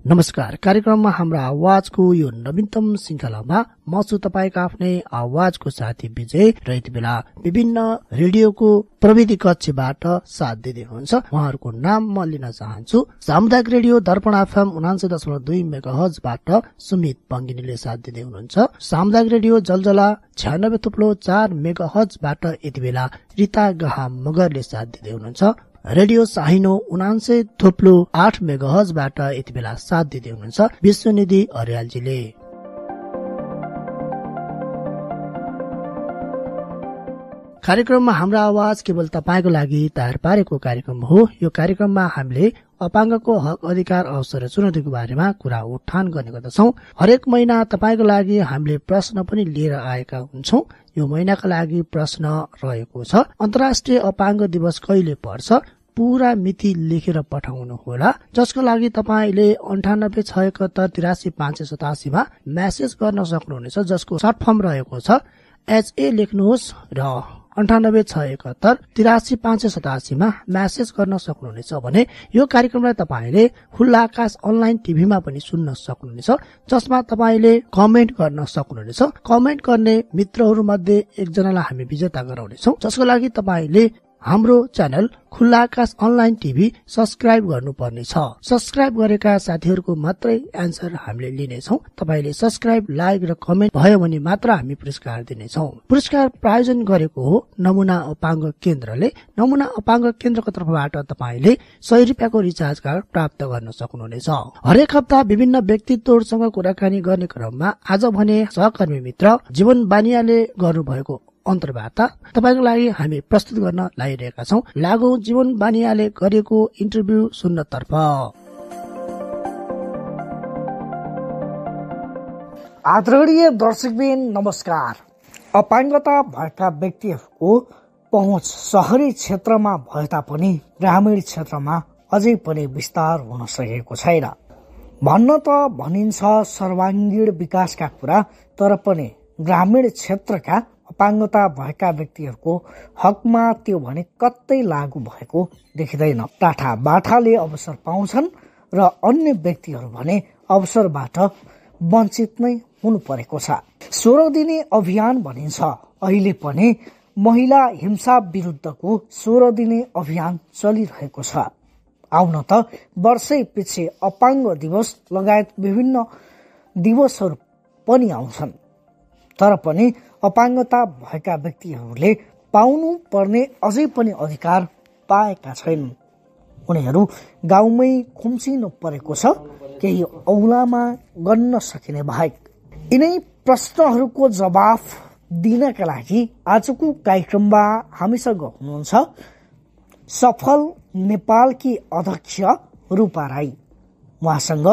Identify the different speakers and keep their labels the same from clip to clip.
Speaker 1: नमस्कार। कार्यक्रममा हाम्रो आवाजको यो नवीनतम श्रृंखलामा म छु तपाईको आफ्नै आवाजको साथी विजय र यति बेला विभिन्न रेडियोको प्रविधि कक्षबाट साथ दिँदै हुनुहुन्छ उहाँहरूको नाम म लिन चाहन्छु। सामुदायिक रेडियो दर्पण एफएम 99.2 मेगाहर्जबाट सुमित बंगिनीले साथ दिँदै हुनुहुन्छ। सामुदायिक रेडियो जलजला 96.4 मेगाहर्जबाट यति बेला रिता गहा मगरले साथ दिँदै हुनुहुन्छ। रेडियो साहिनो 99.8 मेगाहर्जबाट यति बेला साथ दिँदै हुनुहुन्छ विश्वनिधि अर्यालजीले। कार्यक्रममा हाम्रो आवाज केवल तपाईको लागि तयार पारेको कार्यक्रम हो। यो कार्यक्रममा हामीले अपाङ्गको हक अधिकार अवसर र चुनौतीको बारेमा कुरा उठान गर्ने गर्दछौं। हरेक महिना तपाईको लागि हामीले प्रश्न पनि लिएर आएका हुन्छौं। यो महिनाका लागि प्रश्न रहेको छ, अन्तर्राष्ट्रिय अपाङ्ग दिवस कहिले पर्छ? पूरा मिति लेखेर पठाउनु होला, जसको लागि तपाईले 9861738587 मा मेसेज गर्न सक्नुहुनेछ, जसको सर्ट फर्म रहेको छ HA लेख्नुहोस् र 9861738587 मा मेसेज गर्न सक्नुहुनेछ भने यो कार्यक्रमलाई तपाईले खुल्ला आकाश अनलाइन टिभीमा पनि सुन्न सक्नुहुनेछ, जसमा तपाईले कमेन्ट गर्न सक्नुहुनेछ। कमेन्ट गर्ने मित्रहरू मध्ये एकजनालाई हामी विजेता गराउनेछौं, जसको लागि तपाईले हाम्रो च्यानल खुल्ला आकाश अनलाइन टिभी सब्स्क्राइब गर्नुपर्ने छ। सब्स्क्राइब गरेका साथीहरूको मात्रै एन्सर हामीले लिनेछौं। तपाईले सब्स्क्राइब, लाइक र कमेन्ट भयो भने मात्र हामी पुरस्कार दिनेछौं। पुरस्कार प्रायोजन गरेको हो नमुना अपाङ्ग केन्द्रले। नमुना अपाङ्ग केन्द्रको तर्फबाट तपाईले 100 रुपियाँको रिचार्ज कार्ड प्राप्त गर्न सक्नुहुनेछ। हरेक हप्ता विभिन्न व्यक्तित्वहरूसँग कुराकानी गर्ने क्रममा आज भने सहकर्मी मित्र जीवन बानियाले गर्नुभएको अन्तर्वार्ता तपाईको लागि हामी प्रस्तुत गर्न लागिरहेका छौं। लागौ जीवन बानियाले गरेको इन्टरभ्यू सुन्नतर्फ।
Speaker 2: आदरणीय दर्शकबिन नमस्कार। अपाङ्गता भएका व्यक्तिहरूको पहुँच शहरी क्षेत्रमा भए तापनि ग्रामीण क्षेत्रमा अझै पनि विस्तार हुन सकेको छैन। भन्न त भनिन्छ सर्वाङ्गीण विकासका कुरा, तर पनि ग्रामीण क्षेत्रका अपाङ्गता भएका व्यक्तिहरूको हकमा त्यो भने कतै लागू भएको देखिँदैन। टाठा बाठाले अवसर पाउँछन् र अन्य व्यक्तिहरू भने अवसरबाट वञ्चित नै हुनु परेको छ। 16 दिने अभियान भनिन्छ। अहिले पनि महिला हिंसा विरुद्धको 16 दिने अभियान चलिरहेको छ। आउन त वर्षै पछि अपाङ्ग दिवस लगायत विभिन्न दिवसहरू पनि आउँछन्, तर पनि अपाङ्गता भएका व्यक्तिहरूले पाउनु पर्ने अझै पनि अधिकार पाएका छैनन्। उनीहरू गाउँमै खुम्चिनु परेको छ, केही औलामा गन्न सकिने बाहेक। यिनै प्रश्नहरूको जवाफ दिनका लागि आजको कार्यक्रममा हामीसँग हुनुहुन्छ सफल नेपालकी अध्यक्ष रूपा राई। उहाँसँग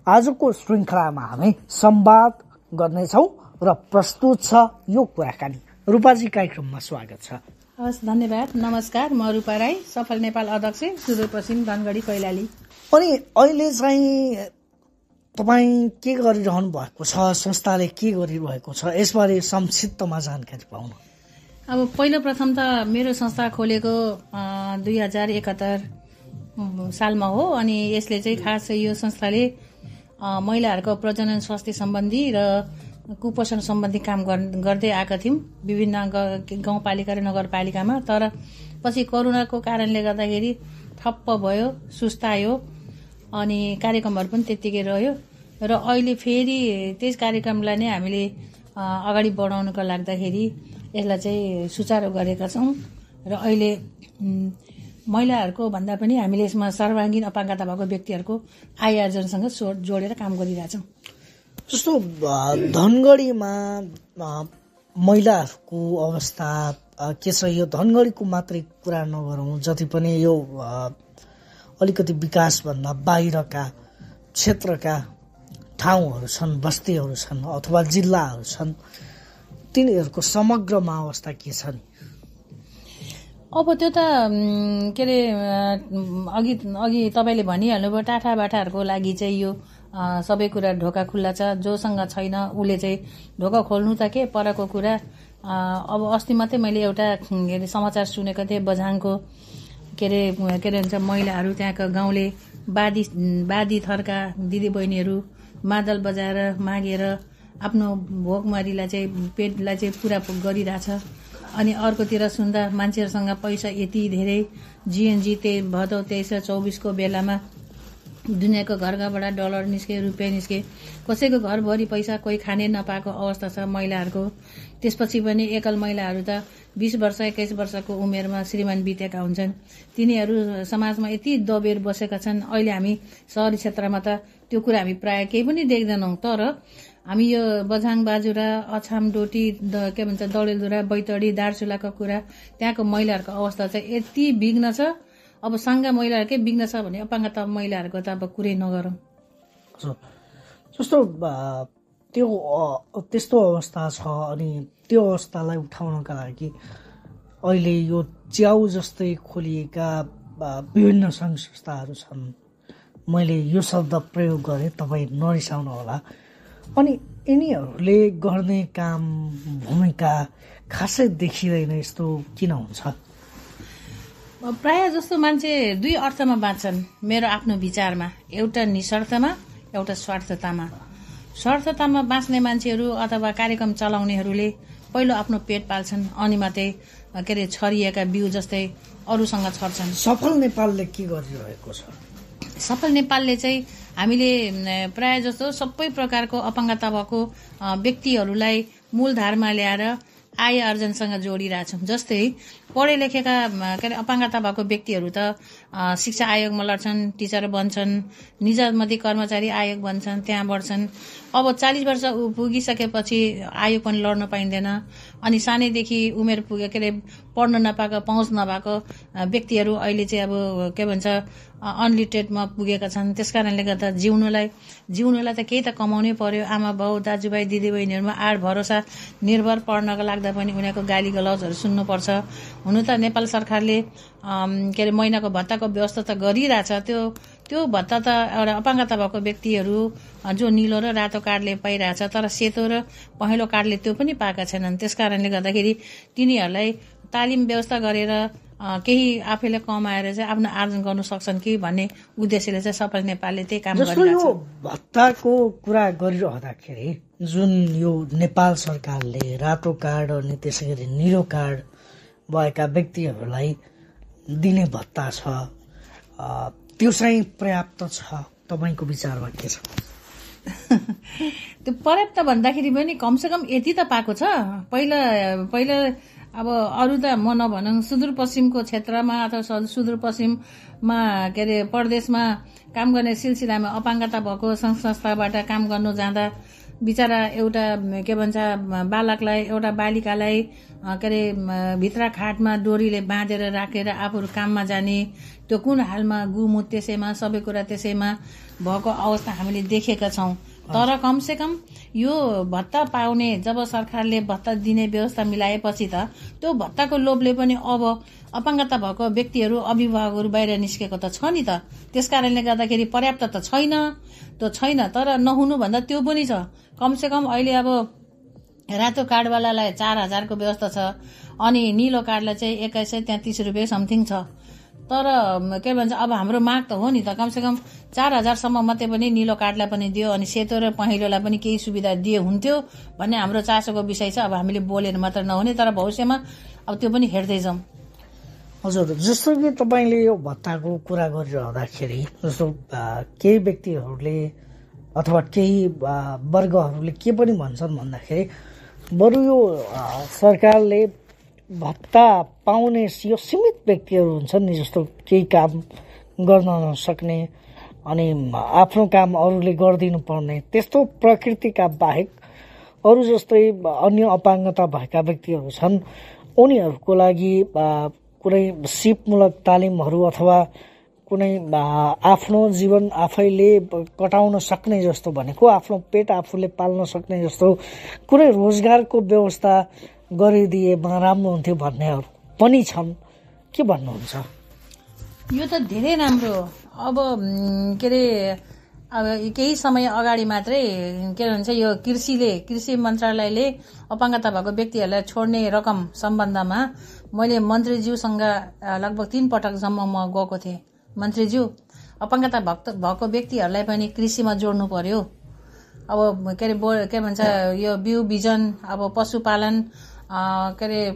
Speaker 2: आजको श्रृङ्खलामा हामी संवाद गर्नेछौँ र प्रस्तुत छ यो कुराकानी। रूपाजी, कार्यक्रममा स्वागत छ।
Speaker 3: हवस्, धन्यवाद। नमस्कार, म रूपा राई, सफल नेपाल अध्यक्ष, सुदूरपश्चिम धनगढी कैलाली।
Speaker 2: अनि अहिले चाहिँ तपाईँ के गरिरहनु भएको छ, संस्थाले के गरिरहेको छ, यसबारे संक्षिप्तमा जानकारी पाउनु।
Speaker 3: अब पहिलो प्रथम त मेरो संस्था खोलेको 2071 सालमा हो। अनि यसले चाहिँ खास यो संस्थाले महिलाहरूको प्रजनन स्वास्थ्य सम्बन्धी र कुपोषण सम्बन्धी काम गर्दै आएका थियौँ विभिन्न गाउँपालिका र नगरपालिकामा। तर पछि कोरोनाको कारणले गर्दाखेरि ठप्प भयो, सुस्तायो, अनि कार्यक्रमहरू पनि त्यत्तिकै रह्यो। र अहिले फेरि त्यस कार्यक्रमलाई नै हामीले अगाडि बढाउनको लाग्दाखेरि यसलाई चाहिँ सुचारू गरेका छौँ। र अहिले महिलाहरूको भन्दा पनि हामीले यसमा सर्वाङ्गीन अपाङ्गता भएको व्यक्तिहरूको आय आर्जनसँग जोडेर काम गरिरहेछौँ।
Speaker 2: जस्तो धनगढीमा महिलाहरूको अवस्था के छ? यो धनगढीको मात्रै कुरा नगरौँ, जति पनि यो अलिकति विकासभन्दा बाहिरका क्षेत्रका ठाउँहरू छन्, बस्तीहरू छन् अथवा जिल्लाहरू छन्, तिनीहरूको समग्रमा अवस्था के छ नि?
Speaker 3: अब त्यो त के अरे अघि तपाईँले भनिहाल्नुभयो, टाठा बाठाहरूको लागि चाहिँ यो सबै कुरा ढोका खुल्ला छ। जोसँग छैन उसले चाहिँ ढोका खोल्नु त के परको कुरा। अब अस्ति मात्रै मैले एउटा के अरे समाचार सुनेको थिएँ, बझाङको के अरे हुन्छ महिलाहरू त्यहाँको गाउँले बादी थरका दिदीबहिनीहरू मादल बजाएर मागेर आफ्नो भोकमरीलाई चाहिँ पेटलाई चाहिँ पुरा गरिरहेछ। अनि अर्कोतिर सुन्दा मान्छेहरूसँग पैसा यति धेरै जिएनजी भदौ 2324 बेलामा दुनियाँको घरघरबाट डलर निस्के, रुपियाँ निस्के, कसैको घरभरि पैसा कोही खाने नपाएको अवस्था छ महिलाहरूको। त्यसपछि पनि एकल महिलाहरू त 20 वर्ष 21 वर्षको उमेरमा श्रीमान बितेका हुन्छन्। तिनीहरू समाजमा यति दबेर बसेका छन्। अहिले हामी सहरी क्षेत्रमा त त्यो कुरा हामी प्राय केही पनि देख्दैनौँ। तर हामी यो बझाङ बाजुरा, अछाम डोटी, के भन्छ दलेलधुरा, बैतडी, दार्चुलाको कुरा, त्यहाँको महिलाहरूको अवस्था चाहिँ यति बिग्न छ। अब साङ्गा महिलाहरूकै बिग्न छ भने अपाङ्गता महिलाहरूको त अब कुरै नगरौँ।
Speaker 2: जस्तो त्यस्तो अवस्था छ। अनि त्यो अवस्थालाई उठाउनका लागि अहिले यो च्याउ जस्तै खोलिएका विभिन्न सङ्घ संस्थाहरू छन्। मैले यो शब्द प्रयोग गरेँ, तपाईँ नरिसाउनु होला। अनि यिनीहरूले गर्ने काम भूमिका खासै देखिँदैन। यस्तो किन हुन्छ?
Speaker 3: प्राय जस्तो मान्छे दुई अर्थमा बाँच्छन् मेरो आफ्नो विचारमा। एउटा निस्वार्थमा, एउटा स्वार्थतामा। स्वार्थतामा बाँच्ने मान्छेहरू अथवा कार्यक्रम चलाउनेहरूले पहिलो आफ्नो पेट पाल्छन्, अनि मात्रै छरिएका बिउ जस्तै अरूसँग छर्छन्।
Speaker 2: सफल नेपालले के गरिरहेको छ?
Speaker 3: सफल नेपालले चाहिँ हामीले प्राय जस्तो सबै प्रकारको अपाङ्गता भएको व्यक्तिहरूलाई मूलधारमा ल्याएर आय आर्जनसँग जोडिरहेछौँ। जस्तै पढे लेखेका अपाङ्गता भएको व्यक्तिहरू त शिक्षा आयोगमा लड्छन्, टिचर बन्छन्, निजामती कर्मचारी आयोग बन्छन्, त्यहाँ बढ्छन्। अब 40 वर्ष पुगिसकेपछि आयोग पनि लड्न पाइँदैन। अनि सानैदेखि उमेर पढ्न नपाएको, पहुँच नभएको व्यक्तिहरू अहिले चाहिँ अब के भन्छ अनलिटरेडमा पुगेका छन्। त्यसकारणले गर्दा जिउनुलाई त केही त कमाउनै पर्यो। आमा बाउ, दाजुभाइ, दिदीबहिनीहरूमा आड भरोसा निर्भर पर्नको लाग्दा पनि उनीहरूको गाली गलौजहरू सुन्नुपर्छ। हुनु त नेपाल सरकारले महिनाको भत्ताको व्यवस्था त गरिरहेछ। त्यो भत्ता त एउटा अपाङ्गता भएको व्यक्तिहरू जो निलो र रातो कार्डले पाइरहेछ, तर सेतो र पहेँलो कार्डले त्यो पनि पाएका छैनन्। त्यसकारणले गर्दाखेरि तिनीहरूलाई तालिम व्यवस्था गरेर केही आफैले कमाएर चाहिँ आफ्नो आर्जन गर्नु सक्छन् कि भन्ने उद्देश्यले चाहिँ सफल नेपालले त्यही काम गरिरहेछ।
Speaker 2: यो भत्ताको कुरा गरिरहँदाखेरि जुन यो नेपाल सरकारले रातो कार्ड अनि त्यसै गरी निलो कार्ड भएका व्यक्तिहरूलाई दिने भत्ता छ, त्यो चाहिँ पर्याप्त छ तपाईँको विचारमा के छ?
Speaker 3: त्यो पर्याप्त भन्दाखेरि पनि कमसेकम यति त पाएको छ। पहिला अब अरू त म नभनौँ, सुदूरपश्चिमको क्षेत्रमा अथवा सुदूरपश्चिममा प्रदेशमा काम गर्ने सिलसिलामा अपाङ्गता भएको सङ्घ संस्थाबाट काम गर्नु जाँदा बिचरा एउटा बालकलाई, एउटा बालिकालाई भित्र खाटमा डोरीले बाँधेर राखेर आफूहरू काममा जाने, त्यो कुन हालमा गुमुत त्यसैमा, सबै कुरा त्यसैमा भएको अवस्था हामीले देखेका छौँ। तर कमसेकम यो भत्ता पाउने, जब सरकारले भत्ता दिने व्यवस्था मिलाएपछि त त्यो भत्ताको लोभले पनि अब अपाङ्गता भएको व्यक्तिहरू, अभिभावकहरू बाहिर निस्केको त छ नि त। त्यसकारणले गर्दाखेरि पर्याप्त त छैन, त्यो छैन। तर नहुनु भन्दा त्यो पनि छ। कमसेकम अहिले अब रातो कार्डवालालाई 4000 को व्यवस्था छ, अनि निलो कार्डलाई चाहिँ 2133 रुपियाँ समथिङ छ। तर अब हाम्रो माग त हो नि त, कमसेकम 4000 सम्म मात्रै पनि निलो कार्डलाई पनि दियो, अनि सेतो र पहेँलोलाई पनि केही सुविधा दिए हुन्थ्यो भन्ने हाम्रो चासोको विषय छ। अब हामीले बोलेर मात्र नहुने, तर भविष्यमा अब त्यो पनि हेर्दै जाउँ।
Speaker 2: हजुर, जस्तो कि तपाईँले यो भत्ताको कुरा गरिरहँदाखेरि जस्तो केही व्यक्तिहरूले अथवा केही वर्गहरूले के पनि भन्छन् भन्दाखेरि बरु यो सरकारले भत्ता पाउने यो सीमित व्यक्तिहरू हुन्छन् नि, जस्तो केही काम गर्न नसक्ने अनि आफ्नो काम अरूले गरिदिनु पर्ने, त्यस्तो प्रकृतिका बाहेक अरू जस्तै अन्य अपाङ्गता भएका व्यक्तिहरू छन्। उनीहरूको लागि कुनै सिपमूलक तालिमहरू अथवा कुनै आफ्नो जीवन आफैले कटाउन सक्ने जस्तो, भनेको आफ्नो पेट आफूले पाल्न सक्ने जस्तो कुनै रोजगारको व्यवस्था गरिदिएमा राम्रो हुन्थ्यो भन्नेहरू पनि छन्। के भन्नुहुन्छ?
Speaker 3: यो त धेरै राम्रो। अब अब केही समय अगाडि मात्रै भन्छ यो कृषि मन्त्रालयले अपाङ्गता भएको व्यक्तिहरूलाई छोड्ने रकम सम्बन्धमा मैले मन्त्रीज्यूसँग लगभग 3 पटक जम्मा म गएको थिएँ। मन्त्रीज्यू, अपाङ्गता भएको व्यक्तिहरूलाई पनि कृषिमा जोड्नु पर्यो। अब के भन्छ यो बिउ बिजन, अब पशुपालन,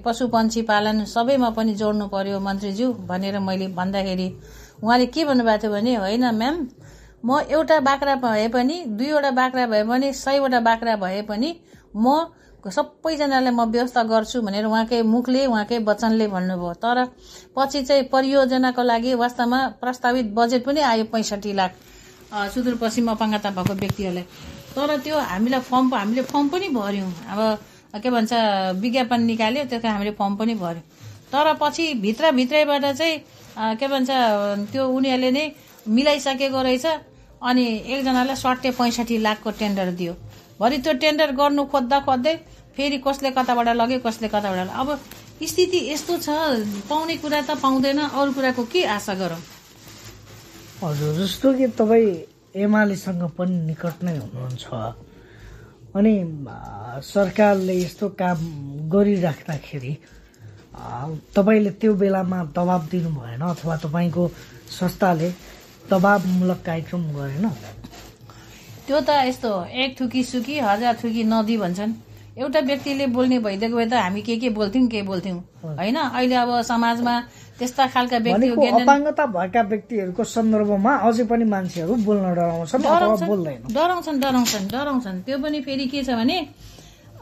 Speaker 3: पशु पन्छी पालन सबैमा पनि जोड्नु पर्यो मन्त्रीज्यू भनेर मैले भन्दाखेरि उहाँले के भन्नुभएको थियो भने, होइन म्याम, म एउटा बाख्रा भए पनि, 2वटा बाख्रा भए पनि, 100वटा बाख्रा भए पनि म सबैजनालाई म व्यवस्था गर्छु भनेर उहाँकै मुखले, उहाँकै वचनले भन्नुभयो। तर पछि चाहिँ परियोजनाको लागि वास्तवमा प्रस्तावित बजेट पनि आयो 65 लाख सुदूरपश्चिम अपाङ्गता भएको व्यक्तिहरूलाई। तर त्यो हामीले फर्म पनि भर्यौँ। अब के भन्छ विज्ञापन निकाल्यो, त्यसको हामीले फर्म पनि भर्यौँ। तर पछि भित्रैबाट चाहिँ के भन्छ त्यो उनीहरूले नै मिलाइसकेको रहेछ। अनि एकजनालाई 65 लाखको टेन्डर दियो। भरि त्यो टेन्डर गर्नु खोज्दै फेरि कसले कताबाट लग्यो, कसले कताबाट। अब स्थिति यस्तो छ, पाउने कुरा त पाउँदैन, अरू कुराको के आशा गरौँ?
Speaker 2: हजुर, जस्तो कि तपाईँ एमालेसँग पनि निकट नै हुनुहुन्छ अनि सरकारले यस्तो काम गरिराख्दाखेरि तपाईँले त्यो बेलामा दबाब दिनु भएन अथवा तपाईँको संस्थाले दबाबमूलक कार्यक्रम गरेन?
Speaker 3: त्यो त यस्तो एक थुकी सुकी 1000 थुकी नदी भन्छन्। एउटा व्यक्तिले बोल्ने भइदिएको भए त हामी के बोल्थ्यौँ होइन। अहिले अब समाजमा त्यस्ता खालका व्यक्तिहरू,
Speaker 2: अपाङ्गता भएका व्यक्तिहरूको सन्दर्भमा अझै पनि मान्छेहरू बोल्न
Speaker 3: डराउँछन्। त्यो पनि फेरि के छ भने,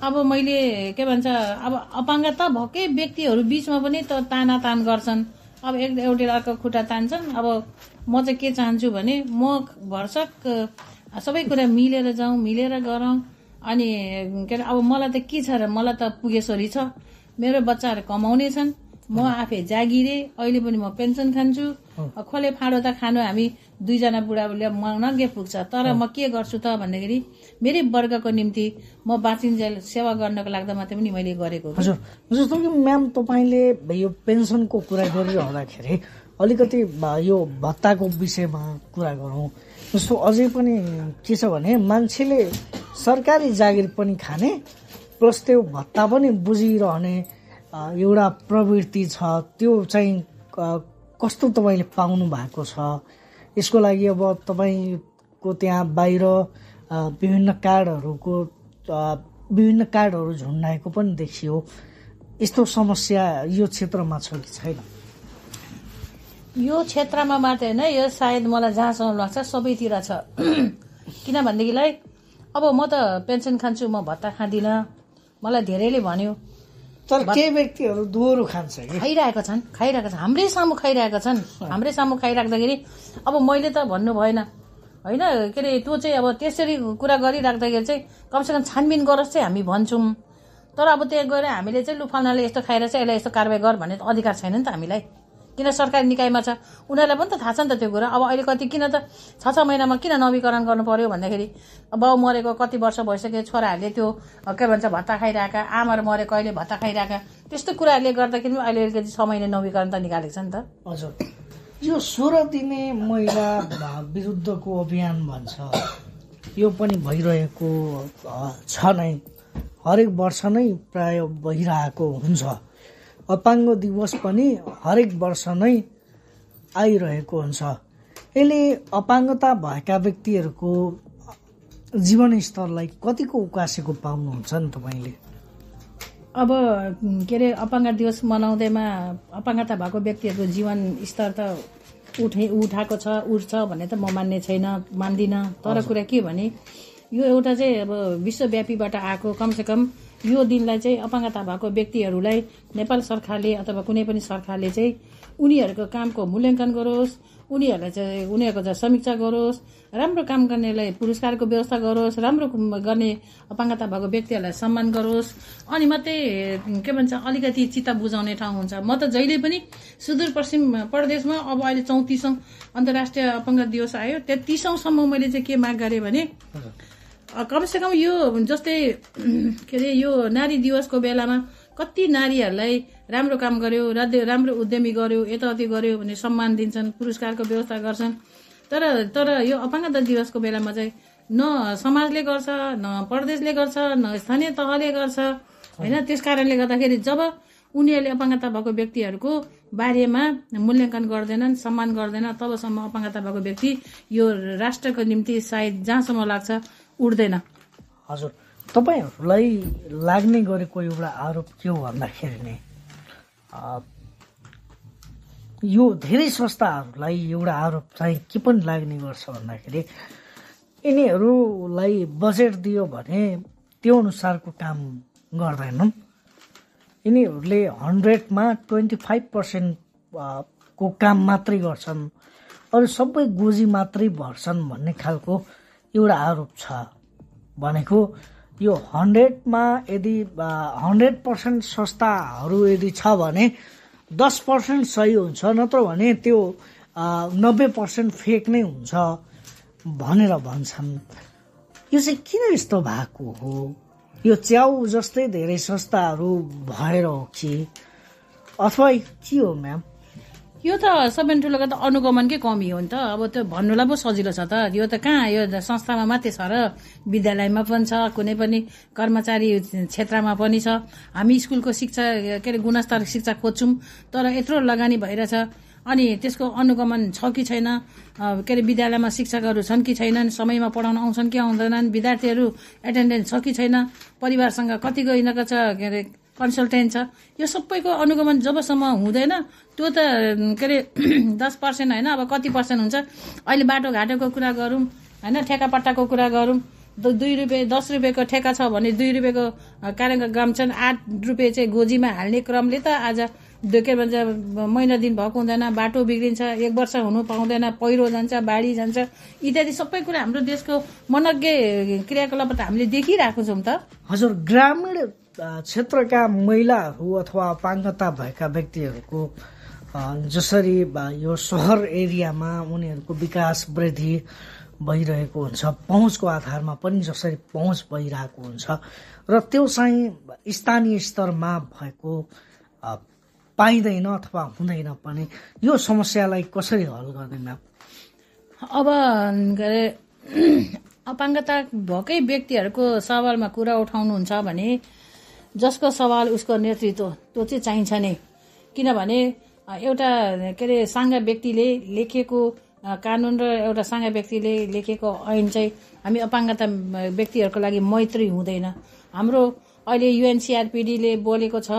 Speaker 3: अब मैले के भन्छ, अब अपाङ्गता भएकै व्यक्तिहरू बीचमा पनि त तानातान गर्छन्। अब एउटै अर्को खुट्टा तान्छन्। अब म चाहिँ के चाहन्छु भने, म भरसक सबै कुरा मिलेर जाउँ, मिलेर गरौँ। अनि के अरे अब मलाई त के छ र, मलाई त पुगेश्वरी छ, मेरो बच्चाहरू कमाउने छन्, म आफै जागिरे, अहिले पनि म पेन्सन खान्छु। खोले फाँडो त खानु हामी 2 जना बुढाबुढीले नगे पुग्छ। तर म के गर्छु त भन्दाखेरि मेरै वर्गको निम्ति म बाँचिन्जेल सेवा गर्नको लाग्दा मात्रै पनि मैले गरेको।
Speaker 2: हजुर, जस्तो कि म्याम तपाईँले यो पेन्सनको कुरा गरिरहँदाखेरि अलिकति यो भत्ताको विषयमा कुरा गरौँ। जस्तो अझै पनि के छ भने, मान्छेले सरकारी जागिर पनि खाने प्लस त्यो भत्ता पनि बुझिरहने एउटा प्रवृत्ति छ। त्यो चाहिँ कस्तो तपाईँले पाउनु भएको छ? यसको लागि अब तपाईँको त्यहाँ बाहिर विभिन्न कार्डहरू झुन्डाएको पनि देखियो। यस्तो समस्या यो क्षेत्रमा छ कि छैन?
Speaker 3: यो क्षेत्रमा मात्रै होइन, यो सायद मलाई जहाँसम्म लाग्छ सबैतिर छ। किनभनेदेखिलाई अब म त पेन्सन खान्छु, म भत्ता खाँदिनँ, मलाई धेरैले भन्यो।
Speaker 2: तर केही व्यक्तिहरू दोहोरो खान्छ,
Speaker 3: खाइरहेका छन्, हाम्रै सामु खाइरहेका छन्। हाम्रै सामु खाइराख्दाखेरि अब मैले त भन्नु भएन होइन। के अरे त्यो चाहिँ अब त्यसरी कुरा गरिराख्दाखेरि चाहिँ कमसेकम छानबिन गरोस् चाहिँ हामी भन्छौँ। तर अब त्यहाँ गएर हामीले चाहिँ लुफाउनाले यस्तो खाएर चाहिँ यसलाई यस्तो कारवाही गर भन्ने अधिकार छैन नि त हामीलाई। किन सरकारी निकायमा छ, उनीहरूलाई पनि त थाहा छ नि त त्यो कुरा। अब अहिले कति किन त 6 महिनामा किन नवीकरण गर्नु पर्यो भन्दाखेरि बाउ मरेको कति वर्ष भइसक्यो, छोराहरूले त्यो के भन्छ भत्ता खाइरहेका, आमाहरू मरेको अहिले भत्ता खाइरहेका, त्यस्तो कुराहरूले गर्दाखेरि अहिले अलिकति 6 महिना नवीकरण त निकालेको छ नि त।
Speaker 2: हजुर, यो 16 दिने महिला विरुद्धको अभियान भन्छ, यो पनि भइरहेको छ नै, हरेक वर्ष नै प्राय भइरहेको हुन्छ। अपाङ्ग दिवस पनि हरेक वर्ष नै आइरहेको हुन्छ। यसले अपाङ्गता भएका व्यक्तिहरूको जीवनस्तरलाई कतिको उकासेको पाउनुहुन्छ नि तपाईँले?
Speaker 3: अब के अरे अपाङ्ग दिवस मनाउँदैमा अपाङ्गता भएको व्यक्तिहरूको जीवन स्तर त उठाएको छ, उठ्छ भन्ने त म मान्दिनँ। तर कुरा के भने, यो एउटा चाहिँ अब विश्वव्यापीबाट आएको, कमसेकम यो दिनलाई चाहिँ अपाङ्गता भएको व्यक्तिहरूलाई नेपाल सरकारले अथवा कुनै पनि सरकारले चाहिँ उनीहरूको कामको मूल्याङ्कन गरोस्, उनीहरूलाई चाहिँ उनीहरूको चाहिँ समीक्षा गरोस्, राम्रो काम गर्नेलाई पुरस्कारको व्यवस्था गरोस्, राम्रो गर्ने अपाङ्गता भएको व्यक्तिहरूलाई सम्मान गरोस्। अनि मात्रै के भन्छ अलिकति चित्त बुझाउने ठाउँ हुन्छ। म त जहिले पनि सुदूरपश्चिम प्रदेशमा अब अहिले 34औं अन्तर्राष्ट्रिय अपाङ्ग दिवस आयो, 33औंसम्म मैले चाहिँ के माग गरेँ भने कमसेकम यो जस्तै के अरे यो नारी दिवसको बेलामा कति नारीहरूलाई राम्रो काम गर्यो, राम्रो उद्यमी गर्यो, यताउति गर्यो भने सम्मान दिन्छन्, पुरस्कारको व्यवस्था गर्छन्। तर यो अपाङ्गता दिवसको बेलामा चाहिँ न समाजले गर्छ, न प्रदेशले गर्छ, न स्थानीय तहले गर्छ होइन। त्यस कारणले गर्दाखेरि जब उनीहरूले अपाङ्गता भएको व्यक्तिहरूको बारेमा मूल्याङ्कन गर्दैनन्, सम्मान गर्दैन, तबसम्म अपाङ्गता भएको व्यक्ति यो राष्ट्रको निम्ति सायद जहाँसम्म लाग्छ उड्दैन।
Speaker 2: हजुर, तपाईँहरूलाई लाग्ने गरेको एउटा आरोप के हो भन्दाखेरि नै यो धेरै संस्थाहरूलाई एउटा आरोप चाहिँ के पनि लाग्ने गर्छ भन्दाखेरि यिनीहरूलाई बजेट दियो भने त्यो अनुसारको काम गर्दैनन्। यिनीहरूले 100मा 25% को काम मात्रै गर्छन्, अरू सबै गोजी मात्रै भर्छन् भन्ने खालको एउटा आरोप छ। भनेको यो 100मा यदि 100% संस्थाहरू यदि छ भने 10% सही हुन्छ, नत्र भने त्यो 90% फेक नै हुन्छ भनेर भन्छन्। यो चाहिँ किन यस्तो भएको हो? यो च्याउ जस्तै धेरै संस्थाहरू भएर हो कि अथवा के हो म्याम?
Speaker 3: यो त सबैभन्दा ठुलो त अनुगमनकै कमी हो नि त। अब त्यो भन्नुलाई पो सजिलो छ त। यो त कहाँ, यो संस्थामा मात्रै छ र विद्यालयमा पनि छ, कुनै पनि कर्मचारी क्षेत्रमा पनि छ। हामी स्कुलको शिक्षा गुणस्तर शिक्षा खोज्छौँ, तर यत्रो लगानी भइरहेछ। अनि त्यसको अनुगमन छ कि छैन, विद्यालयमा शिक्षकहरू छन् कि छैनन्, समयमा पढाउन आउँछन् कि आउँदैनन्, विद्यार्थीहरू एटेन्डेन्स छ कि छैन, परिवारसँग कतिको यिनीहरूको छ कन्सल्टेन्ट छ, यो सबैको अनुगमन जबसम्म हुँदैन त्यो त 10% होइन, अब कति % हुन्छ। अहिले बाटोघाटोको कुरा गरौँ होइन, ठेकापट्टाको कुरा गरौँ, 2 रुपियाँ 10 रुपियाँको ठेका छ भने 2 रुपियाँको कार्यक्रम छन्, 8 रुपियाँ चाहिँ गोजीमा हाल्ने क्रमले त आज के भन्छ महिना दिन भएको हुँदैन, बाटो बिग्रिन्छ, 1 वर्ष हुनु पाउँदैन, पहिरो जान्छ, बाढी जान्छ, इत्यादि सबै कुरा हाम्रो देशको मनज्ञ क्रियाकलाप त हामीले देखिरहेको छौँ त।
Speaker 2: हजुर, ग्रामीण क्षेत्रका महिलाहरू अथवा अपाङ्गता भएका व्यक्तिहरूको जसरी यो सहर एरियामा उनीहरूको विकास वृद्धि भइरहेको हुन्छ, पहुँचको आधारमा पनि जसरी पहुँच भइरहेको हुन्छ र त्यो चाहिँ स्थानीय स्तरमा भएको पाइँदैन अथवा हुँदैन पनि, यो समस्यालाई कसरी हल गर्ने म्याम?
Speaker 3: अब अपाङ्गता भएकै व्यक्तिहरूको सवालमा कुरा उठाउनुहुन्छ भने जसको सवाल उसको नेतृत्व त्यो चाहिँ चाहिन्छ नै। किनभने एउटा साङ्गा व्यक्तिले लेखेको कानुन र एउटा साङ्गा व्यक्तिले लेखेको ऐन चाहिँ हामी अपाङ्गता व्यक्तिहरूको लागि मैत्री हुँदैन। हाम्रो अहिले UNCRPDले बोलेको छ,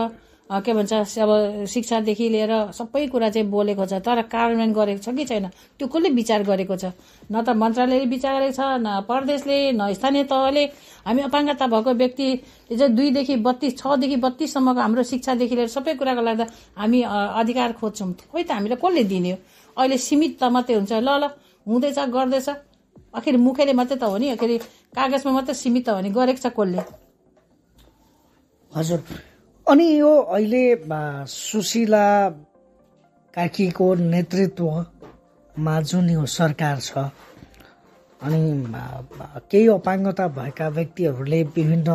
Speaker 3: के भन्छ अब शिक्षादेखि लिएर सबै कुरा चाहिँ बोलेको छ, तर कार्यान्वयन गरेको छ कि छैन त्यो कसले विचार गरेको छ? न त मन्त्रालयले विचार गरेको छ, न प्रदेशले, न स्थानीय तहले। हामी अपाङ्गता भएको व्यक्ति 2 देखि 32, 6 देखि 32 सम्मको हाम्रो शिक्षादेखि लिएर सबै कुराको लाग्दा हामी अधिकार खोज्छौँ। खोइ त हामीलाई कसले दिने हो? अहिले सीमित त मात्रै हुन्छ, ल हुँदैछ गर्दैछ, आखिर मुखले मात्रै त हो नि, आखिर कागजमा मात्रै सीमित त हो नि, गरेको छ कसले?
Speaker 2: हजुर, अनि यो अहिले सुशीला कार्कीको नेतृत्वमा जुन यो सरकार छ, अनि केही अपाङ्गता भएका व्यक्तिहरूले विभिन्न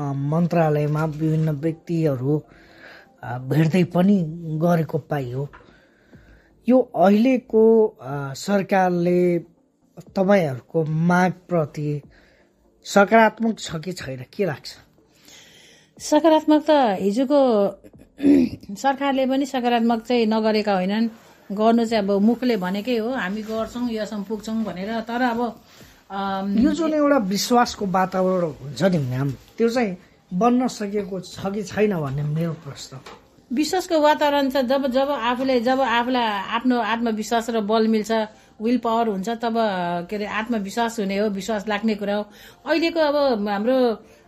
Speaker 2: मन्त्रालयमा विभिन्न व्यक्तिहरू भेट्दै पनि गरेको पाइयो। यो अहिलेको सरकारले तपाईँहरूको मागप्रति सकारात्मक छ कि छैन, के लाग्छ?
Speaker 3: सकारात्मक त हिजोको सरकारले पनि सकारात्मक चाहिँ नगरेका होइनन्। गर्नु चाहिँ अब मुखले भनेकै हो, हामी गर्छौँ, यसम्म पुग्छौँ भनेर। तर अब
Speaker 2: यो जुन एउटा विश्वासको वातावरण हुन्छ नि म्याम, त्यो चाहिँ बन्न सकेको छ कि छैन भन्ने मेरो प्रश्न।
Speaker 3: विश्वासको वातावरण चाहिँ जब आफूलाई आफ्नो आत्मविश्वास र बल मिल्छ, विल पावर हुन्छ, तब आत्मविश्वास हुने हो, विश्वास लाग्ने कुरा हो। अहिलेको अब हाम्रो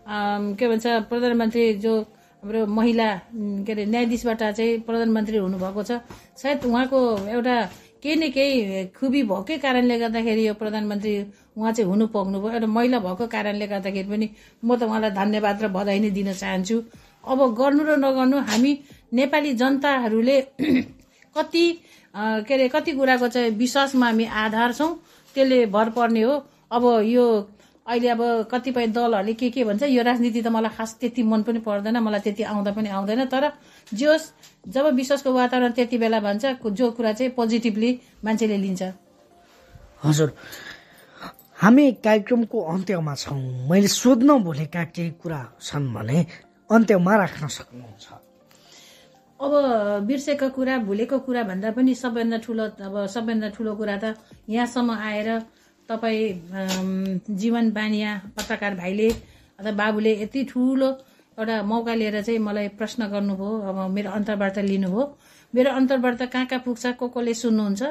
Speaker 3: के भन्छ प्रधानमन्त्री जो हाम्रो महिला न्यायाधीशबाट चाहिँ प्रधानमन्त्री हुनुभएको छ, सायद उहाँको एउटा केही न केही खुबी भएकै कारणले गर्दाखेरि यो प्रधानमन्त्री उहाँ चाहिँ हुनु पाउनुभयो। एउटा महिला भएको कारणले गर्दाखेरि पनि म त उहाँलाई धन्यवाद र बधाई नै दिन चाहन्छु। अब गर्नु र नगर्नु हामी नेपाली जनताहरूले कति कति कुराको चाहिँ विश्वासमा हामी आधार छौँ, त्यसले भर पर्ने हो। अब यो अहिले अब कतिपय दलहरूले के भन्छ, यो राजनीति त मलाई खास त्यति मन पनि पर्दैन, मलाई त्यति आउँदा पनि आउँदैन। तर जे होस्, जब विश्वासको वातावरण त्यति बेला भन्छ जो कुरा चाहिँ पोजिटिभली मान्छेले लिन्छ।
Speaker 2: हजुर, हामी कार्यक्रमको अन्त्यमा छौँ। मैले सोध्न भुलेका केही कुरा छन् भने अन्त्यमा राख्न सक्नुहुन्छ?
Speaker 3: अब बिर्सेको कुरा भुलेको कुरा भन्दा पनि सबभन्दा ठुलो कुरा त यहाँसम्म आएर तपाईँ जीवन बानिया पत्रकार भाइले अथवा बाबुले यति ठुलो एउटा मौका लिएर चाहिँ मलाई प्रश्न गर्नुभयो। अब मेरो अन्तर्वार्ता लिनुभयो। मेरो अन्तर्वार्ता कहाँ पुग्छ, कसले सुन्नुहुन्छ,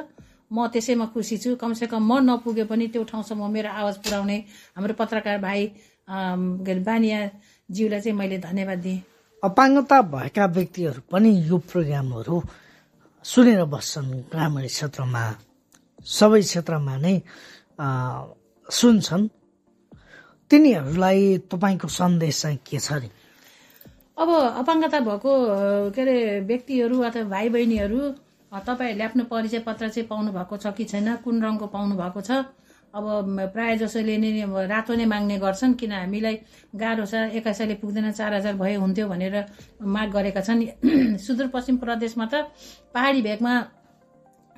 Speaker 3: म त्यसैमा खुसी छु। कमसेकम म नपुगे पनि त्यो ठाउँसम्म मेरो आवाज पुर्याउने हाम्रो पत्रकार भाइ बानियाज्यूलाई चाहिँ मैले धन्यवाद दिएँ।
Speaker 2: अपाङ्गता भएका व्यक्तिहरू पनि यो प्रोग्रामहरू सुनेर बस्छन्। ग्रामीण क्षेत्रमा सबै क्षेत्रमा नै सुन्छन्। तिनीहरूलाई तपाईँको सन्देश चाहिँ के छ नि?
Speaker 3: अब अपाङ्गता भएको व्यक्तिहरू अथवा भाइ बहिनीहरू तपाईँहरूले आफ्नो परिचय पत्र चाहिँ पाउनु भएको छ कि छैन, कुन रङको पाउनु भएको छ? अब प्रायः जसोले नै रातो नै माग्ने गर्छन्, किन हामीलाई गाह्रो छ, 21 पुग्दैन, 4000 भए हुन्थ्यो भनेर माग गरेका छन्। सुदूरपश्चिम प्रदेशमा त पहाडी भेगमा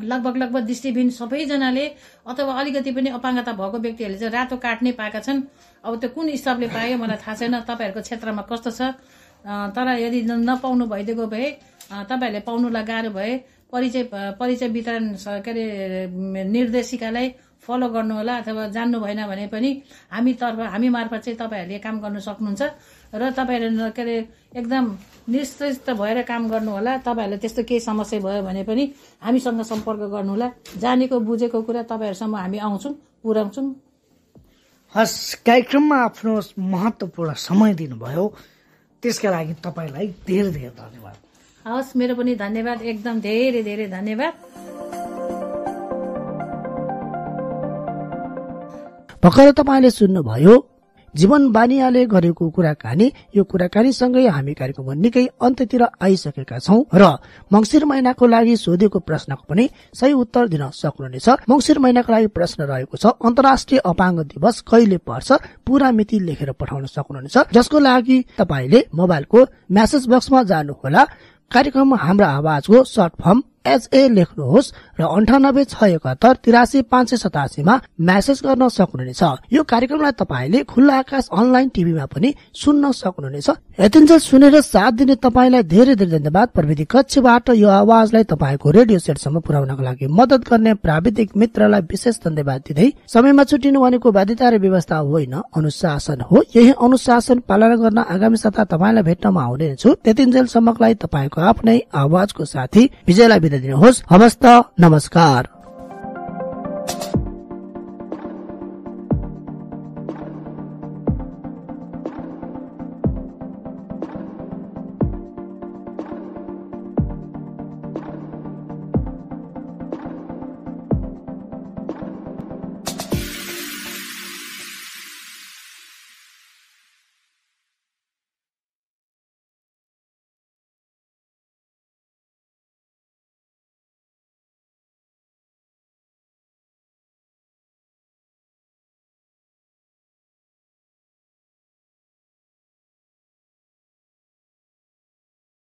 Speaker 3: लगभग दृष्टिविहीन सबैजनाले अथवा अलिकति पनि अपाङ्गता भएको व्यक्तिहरूले चाहिँ रातो कार्ड नै पाएका छन्। अब त्यो कुन हिसाबले पायो मलाई थाहा छैन, तपाईँहरूको क्षेत्रमा कस्तो छ। तर यदि नपाउनु भइदिएको भए, तपाईँहरूले पाउनुलाई गाह्रो भए परिचय वितरण निर्देशिकालाई फलो गर्नु होला, अथवा जान्नु भएन भने पनि हामी मार्फत चाहिँ तपाईँहरूले काम गर्नु सक्नुहुन्छ। र तपाईँहरूले एकदम निश्चित भएर काम गर्नु होला। तपाईँहरूलाई त्यस्तो केही समस्या भयो भने पनि हामीसँग सम्पर्क गर्नुहोला। जानेको बुझेको कुरा तपाईँहरूसम्म हामी आउँछौँ, पुर्याउँछौँ।
Speaker 2: हस्, कार्यक्रममा आफ्नो महत्त्वपूर्ण समय दिनुभयो, त्यसका लागि तपाईँलाई धेरै धेरै धन्यवाद।
Speaker 3: हवस्, मेरो पनि धन्यवाद, एकदम धेरै धेरै धन्यवाद।
Speaker 1: भर्खर तपाईँले सुन्नुभयो जीवन बानियाले गरेको कुराकानी। यो कुराकानीसँगै हामी कार्यक्रममा निकै अन्त्यतिर आइसकेका छौं र मंसिर महिनाको लागि सोधेको प्रश्नको पनि सही उत्तर दिन सक्नुहुनेछ। मंसिर महिनाको लागि प्रश्न रहेको छ, अन्तर्राष्ट्रिय अपाङ्ग दिवस कहिले पर्छ? पूरा मिति लेखेर पठाउन सक्नुहुनेछ, जसको लागि तपाईँले मोबाइलको मेसेज बक्समा जानुहोला। कार्यक्रममा हाम्रो आवाजको सर्ट फर्म SA लेख्नुहोस् र 9861738587 मा मेसेज गर्न सक्नुहुनेछ। यो कार्यक्रमलाई तपाईले खुल्ला आकाश अनलाइन टिभीमा पनि सुन्न सक्नुहुनेछ। यतिन्जेल सुनेर साथ दिने तपाईलाई धेरै धेरै धन्यवाद। प्रविधि कक्षबाट यो आवाजलाई तपाईको रेडियो सेटसम्म पुर्याउनको लागि मद्दत गर्ने प्राविधिक मित्रलाई विशेष धन्यवाद दिँदै समयमा छुटिनु भनेको बाध्यता र व्यवस्था होइन, अनुशासन हो। यही अनुशासन पालना गर्न आगामी सप्ताह तपाईलाई भेट्नमा आउने छु। त्यतिन्जेलसम्मको लागि तपाईको आफ्नै आवाजको साथी विजयलाई बिदा दिनुहोस्। हवस् त, नमस्कार।